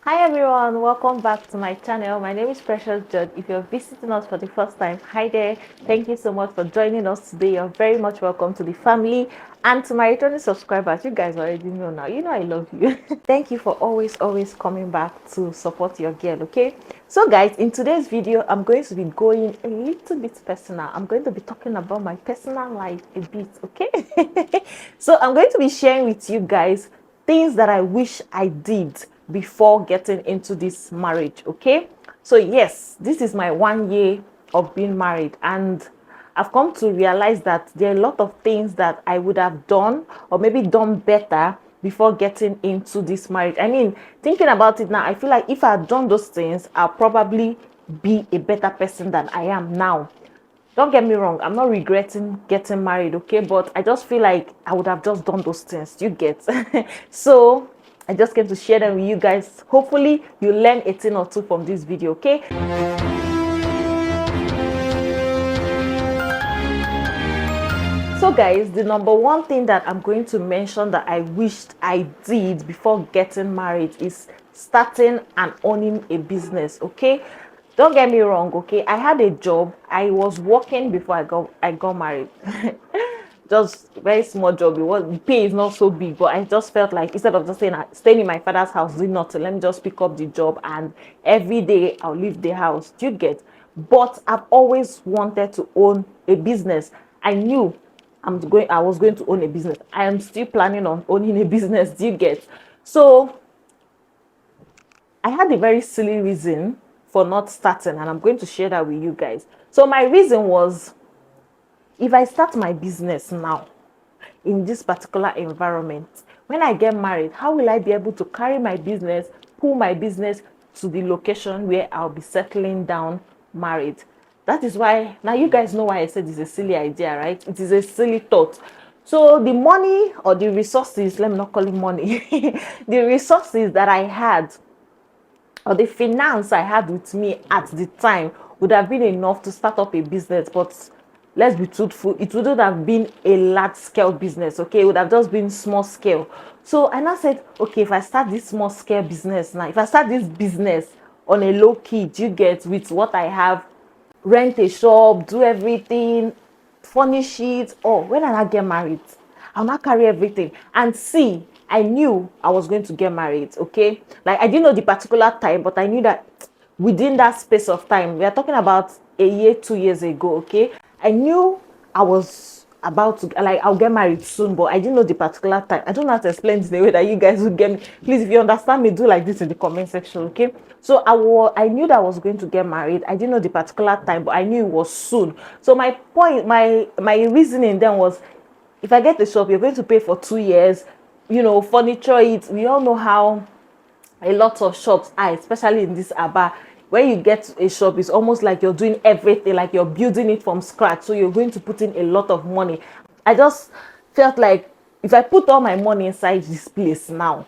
Hi everyone, welcome back to my channel. My name is Precious Judge. If you're visiting us for the first time, hi there. Thank you so much for joining us today. You're very much welcome to the family. And to my returning subscribers, you guys already know now. You know I love you. Thank you for always coming back to support your girl, okay? So guys, in today's video, I'm going to be going a little bit personal. I'm going to be talking about my personal life a bit, okay? So I'm going to be sharing with you guys things that I wish I did before getting into this marriage. Okay, so yes, this is my 1 year of being married, and I've come to realize that there are a lot of things that I would have done or maybe done better before getting into this marriage. I mean, thinking about it now, I feel like if I had done those things, I'll probably be a better person than I am now. Don't get me wrong, I'm not regretting getting married, okay? But I just feel like I would have just done those things. You get? So I just came to share them with you guys. Hopefully, you learn a thing or two from this video, okay? So guys, the number one thing that I'm going to mention that I wished I did before getting married is starting and owning a business, okay? Don't get me wrong, okay? I had a job. I was working before I got married. Just very small job. It was, the pay is not so big, but I just felt like instead of just staying in my father's house doing nothing, let me just pick up the job and every day I'll leave the house. Do you get? But I've always wanted to own a business. I knew I was going to own a business. I am still planning on owning a business. Do you get? So I had a very silly reason for not starting, and I'm going to share that with you guys. So my reason was, if I start my business now in this particular environment, when I get married, how will I be able to carry my business, pull my business to the location where I'll be settling down married? That is why, now you guys know why I said it's a silly idea, right? It is a silly thought. So the money or the resources, let me not call it money, the resources that I had or the finance I had with me at the time would have been enough to start up a business. But let's be truthful, it wouldn't have been a large scale business, okay? It would have just been small scale. So I now said, okay, if I start this small scale business now, if I start this business on a low key, do you get, with what I have, rent a shop, do everything, furnish it. Oh, when I now get married, I'll not carry everything. And see, I knew I was going to get married, okay? Like, I didn't know the particular time, but I knew that within that space of time, we are talking about a year, 2 years ago, okay? I knew I was about to, like, I'll get married soon, but I didn't know the particular time. I don't know how to explain this in a way that you guys will get me. Please, if you understand me, do like this in the comment section, okay? So I knew that I was going to get married. I didn't know the particular time, but I knew it was soon. So my point, my reasoning then was, if I get the shop, you're going to pay for 2 years, furniture it. We all know how a lot of shops are, especially in this Aba. When you get a shop, it's almost like you're doing everything, like you're building it from scratch. So you're going to put in a lot of money. I just felt like, if I put all my money inside this place now,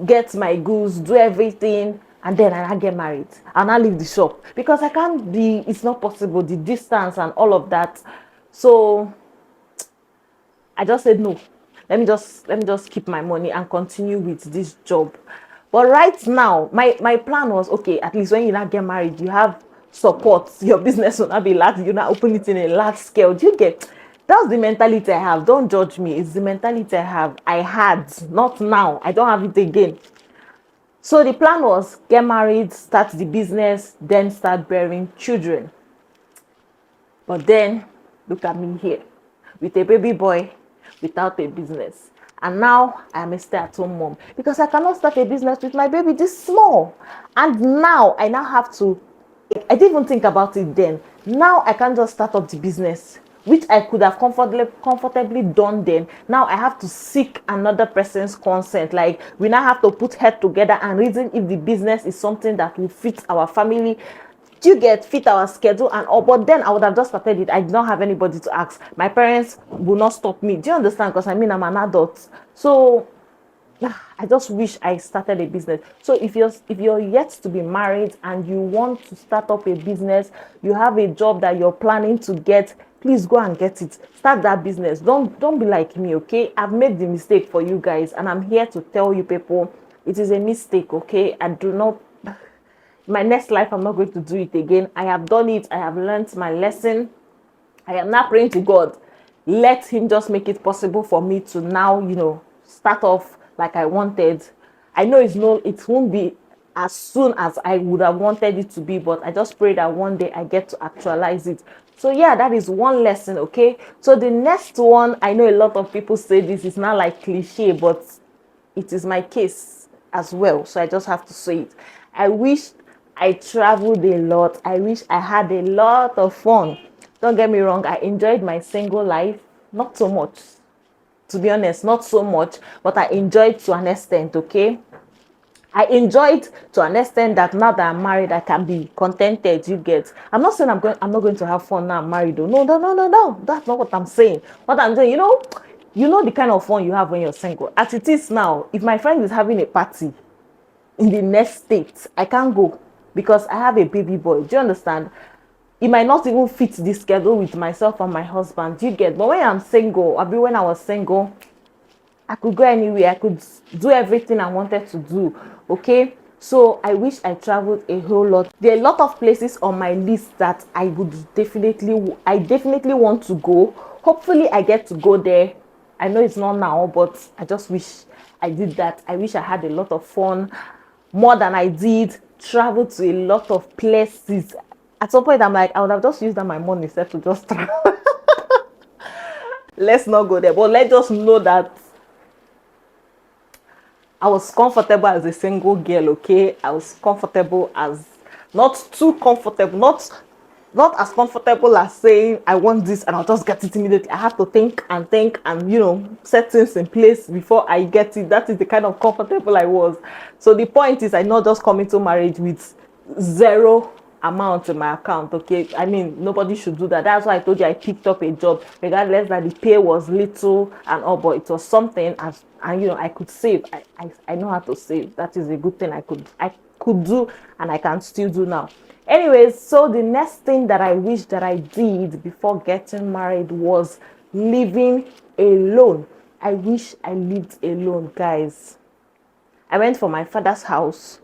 get my goods, do everything, and then I get married and I leave the shop, because I can't be, it's not possible, the distance and all of that. So I just said no. Let me just keep my money and continue with this job. But right now, my plan was, okay, at least when you now get married, you have support. Your business will not be large. You now open it in a large scale. Do you get? That's the mentality I have. Don't judge me. It's the mentality I have. I had, not now. I don't have it again. So the plan was, get married, start the business, then start bearing children. But then, look at me here, with a baby boy, without a business. And now I'm a stay-at-home mom, because I cannot start a business with my baby this small. And now I now have to, I didn't even think about it then. Now I can't just start up the business, which I could have comfortably done then. Now I have to seek another person's consent. Like, we now have to put head together and reason if the business is something that will fit our family, do you get, fit our schedule and all. But then I would have just started it. I did not have anybody to ask. My parents will not stop me. Do you understand? Because I mean, I'm an adult. So I just wish I started a business. So if you're yet to be married and you want to start up a business, you have a job that you're planning to get, please go and get it. Start that business. Don't be like me, okay? I've made the mistake for you guys, and I'm here to tell you people, It is a mistake, okay? I do not, my next life, I'm not going to do it again. I have done it. I have learned my lesson. I am now praying to God. Let him just make it possible for me to now, start off like I wanted. I know it won't be as soon as I would have wanted it to be, but I just pray that one day I get to actualize it. So yeah, that is one lesson, okay? So the next one, I know a lot of people say this is not like cliche, but it is my case as well. So I just have to say it. I wish I traveled a lot. I wish I had a lot of fun. Don't get me wrong, I enjoyed my single life. Not so much, to be honest, not so much, but I enjoyed to an extent, okay? I enjoyed to an extent that now that I'm married, I can be contented. You get? I'm not saying I'm not going to have fun now I'm married. Though. No, no, no, no, no. That's not what I'm saying. What I'm saying, you know the kind of fun you have when you're single. As it is now, if my friend is having a party in the next state, I can't go because I have a baby boy. Do you understand? It might not even fit the schedule with myself and my husband. Do you get? But when I'm single, when I was single, I could go anywhere. I could do everything I wanted to do. Okay. So I wish I traveled a whole lot. There are a lot of places on my list that I definitely want to go. Hopefully I get to go there. I know it's not now, but I just wish I did that. I wish I had a lot of fun, more than I did. Travel to a lot of places. At some point, I'm like, I would have just used that my money set to just travel. Let's not go there, but let's just know that I was comfortable as a single girl, okay? I was comfortable as, not too comfortable, not as comfortable as saying I want this and I'll just get it immediately. I have to think and set things in place before I get it. That is the kind of comfortable I was. So the point is, I not just come into marriage with zero amount in my account, okay? I mean, nobody should do that. That's why I told you I picked up a job, regardless that the pay was little and all, but it was something and I could save. I know how to save. That is a good thing I could do and I can still do now. Anyways, so the next thing that I wish that I did before getting married was living alone. I wish I lived alone, guys. I went from my father's house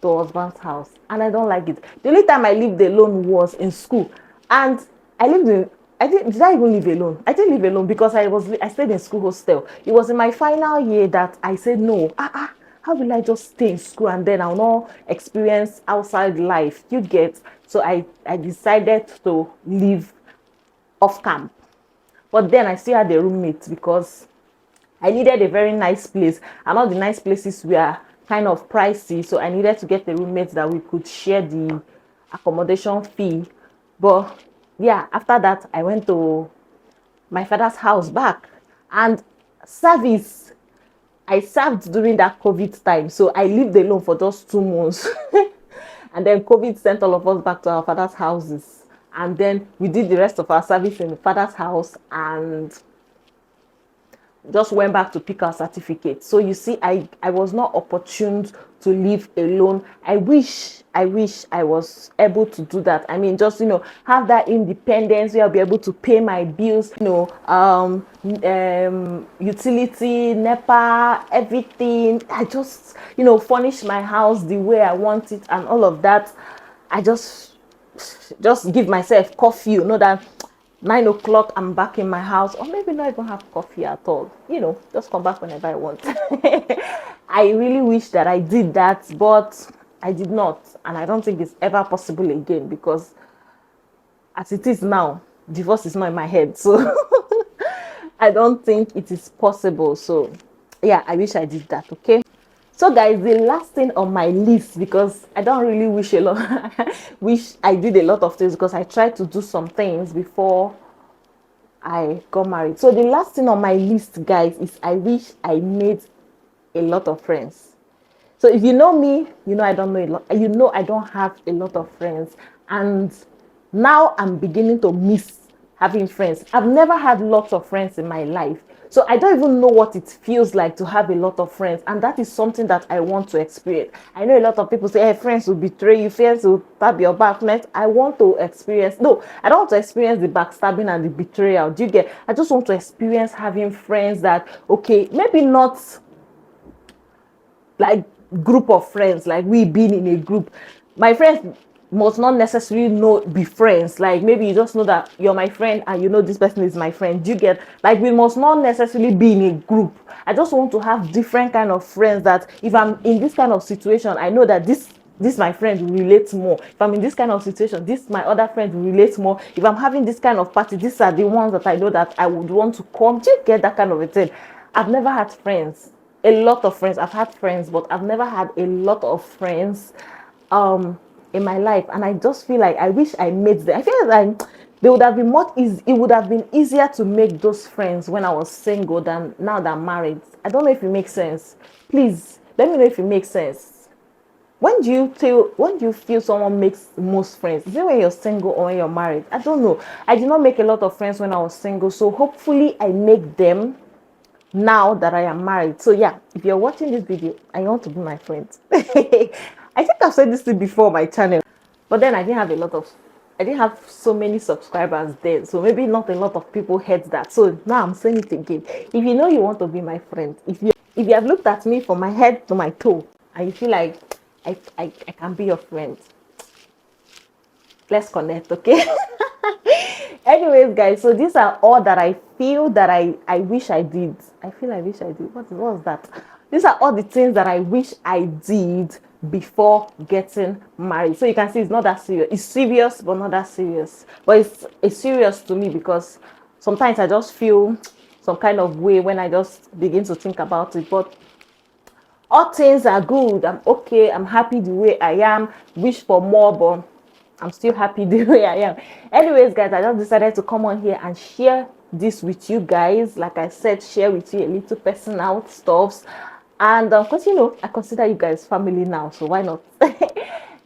to husband's house and I don't like it. The only time I lived alone was in school, and I lived in did I even live alone? I didn't live alone because I stayed in school hostel. It was in my final year that I said no. How will I just stay in school and then I'll not experience outside life? You get? So I decided to live off camp. But then I still had a roommate because I needed a very nice place, and all the nice places were kind of pricey. So I needed to get a roommate that we could share the accommodation fee. But yeah, after that, I went to my father's house back, and service. I served during that COVID time. So I lived alone for just 2 months. And then COVID sent all of us back to our father's houses. And then we did the rest of our service in the father's house and just went back to pick our certificate. So you see, I was not opportune to live alone. I wish I was able to do that. I mean, just have that independence where I'll be able to pay my bills, utility, NEPA, everything. I just furnish my house the way I want it and all of that. I just give myself coffee, that 9 o'clock I'm back in my house, or maybe not even have coffee at all, just come back whenever I want. I really wish that I did that, but I did not, and I don't think it's ever possible again, because as it is now, divorce is not in my head, so I don't think it is possible. So yeah, I wish I did that. Okay, so guys, the last thing on my list, because I don't really wish a lot wish I did a lot of things, because I tried to do some things before I got married. So the last thing on my list, guys, is I wish I made a lot of friends. So if you know me, I don't know a lot. I don't have a lot of friends, and now I'm beginning to miss having friends. I've never had lots of friends in my life, so I don't even know what it feels like to have a lot of friends, and that is something that I want to experience. I know a lot of people say, hey, friends will betray you, friends will stab your back. I want to experience, no, I don't want to experience the backstabbing and the betrayal. Do you get? I just want to experience having friends that, okay, maybe not like group of friends, like we being in a group. My friends must not necessarily be friends. Like maybe you just know that you're my friend and you know this person is my friend. Do you get, like, we must not necessarily be in a group. I just want to have different kind of friends, that if I'm in this kind of situation, I know that this my friend will relate more. If I'm in this kind of situation, this my other friend will relate more. If I'm having this kind of party, these are the ones that I know that I would want to come. Do you get that kind of a thing? I've never had friends, a lot of friends. I've had friends, but I've never had a lot of friends in my life. And I just feel like I wish I made them. I feel like they would have been much easy. It would have been easier to make those friends when I was single than now that I'm married. I don't know if it makes sense. Please let me know if it makes sense. When do you feel someone makes most friends? Is it when you're single or when you're married? I don't know. I did not make a lot of friends when I was single, so hopefully I make them now that I am married. So yeah, if you're watching this video and you want to be my friend, I think I've said this thing before on my channel, but then I didn't have so many subscribers then, so maybe not a lot of people heard that. So now I'm saying it again. If you know you want to be my friend, if you have looked at me from my head to my toe and you feel like I can be your friend, let's connect, okay? Anyways, guys, so these are all that I feel that I wish I did. I feel I wish I did. What was that? These are all the things that I wish I did before getting married. So you can see it's not that serious. It's serious, but not that serious. But it's serious to me because sometimes I just feel some kind of way when I just begin to think about it. But all things are good. I'm okay. I'm happy the way I am. Wish for more, but I'm still happy the way I am. Anyways, guys, I just decided to come on here and share this with you guys. Like I said, share with you a little personal stuffs. And because, I consider you guys family now, so why not?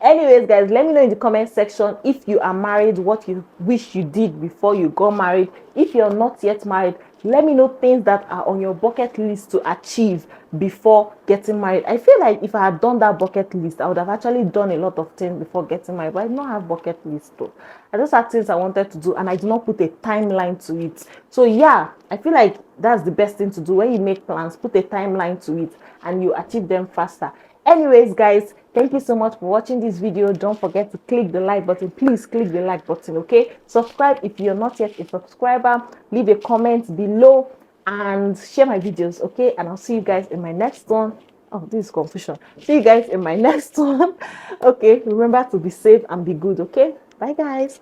Anyways, guys, let me know in the comment section if you are married, what you wish you did before you got married. If you're not yet married, let me know things that are on your bucket list to achieve before getting married. I feel like if I had done that bucket list, I would have actually done a lot of things before getting married, but I do not have bucket list though. I just had things I wanted to do and I do not put a timeline to it. So yeah, I feel like that's the best thing to do. When you make plans, put a timeline to it and you achieve them faster. Anyways, guys, thank you so much for watching this video. Don't forget to click the like button. Please click the like button, okay? Subscribe if you're not yet a subscriber. Leave a comment below and share my videos, okay? And I'll see you guys in my next one. Oh, this is confusion. See you guys in my next one. Okay, remember to be safe and be good, okay? Bye, guys.